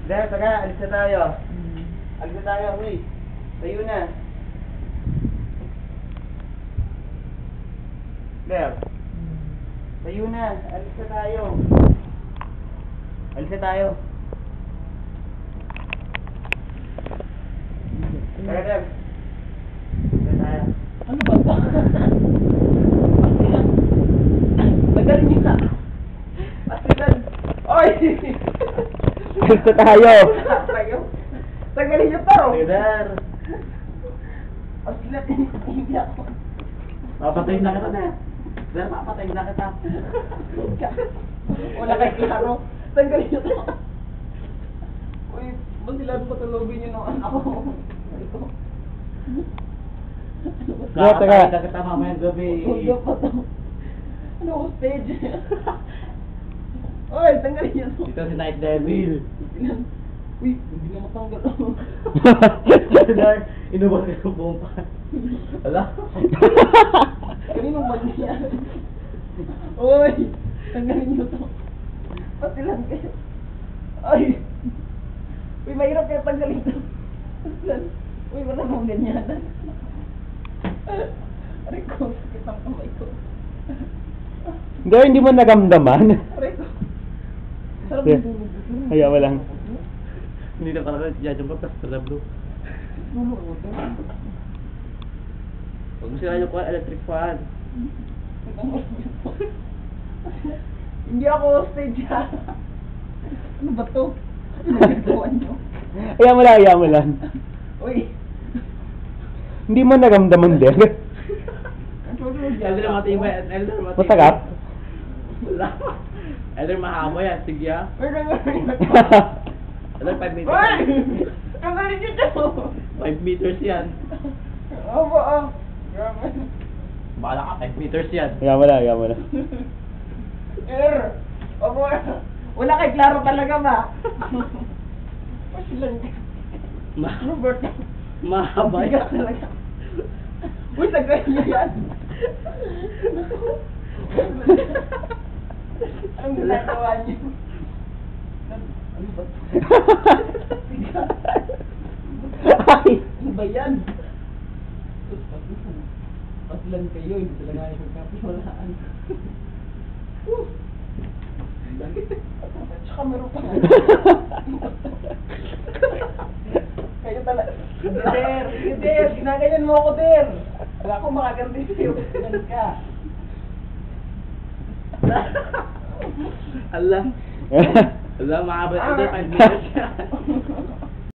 Dahil, taga, alis na tayo. Alis na tayo, huy. Tayo na. Dahil. Tayo na, alis na tayo. Alis na tayo. Taga, Dahil. Alis na tayo. Ano ba ba? Magaling niyo na. Pasilan. Oy! Alis na tayo. Tagalin niyo to. Leader. Pasilan. Hindi ako. Papatayin na kita na. Sir, papatayin na kita. Wala kay klaro. Tagalin niyo to. Uy, pasilan patulogin niyo ng anak ko. Papatayin na kita mamayang gabi. Huwag pa to. Ano ko stage? Oy, tanggalin niyo to. Dito si Night Devil. Uy, hindi na matanggal. Dar, inubos ka ng buong pa. Ala? Kaninong mali yan? Uy, tanggalin niyo to. Pasilan kayo. Ay! Uy, mahirap kayo tanggalin to. Pasilan. Uy, wala mong ganyan. Aray ko, sakit ang kamay ko. Hindi mo nagamdaman. Aray ko. Sarap Yeah. yung tulog ko. Kaya wala. Hindi na talaga judge mo plus pala bro. Tulog ko to. Huwag mo sila yung electric fan. Hindi ako hostage ha. Ano ba to? Ano ginagawa niyo? Kaya mo lang. Uy! Hindi mo nagamdaman din. Elder matibay. Masarap? Wala. Elder mahaba yan. Sige ah. Elder 5 meters. Uy! Ang galing nyo to! 5 meters yan. Opo, oh. Grabe. Bala ka, 5 meters yan. Kaya mo na. Sir! Opo, wala kay klaro talaga ba? Pasilan ka. Robert, Mahaba bigat talaga. Uy, sagay niyo yan. Anong ginagawa niyo? Ano ba? Ay! Ano ba yan? Pasilan kayo, hindi talaga yung kapiwalaan. Tsaka meron pa. Kayo talaga. Der, ginaganyan mo ako, Der. Wala akong makaganti sa'yo. Ganun ka. Allah. Allah, mahaba. Elder 5 meters yan.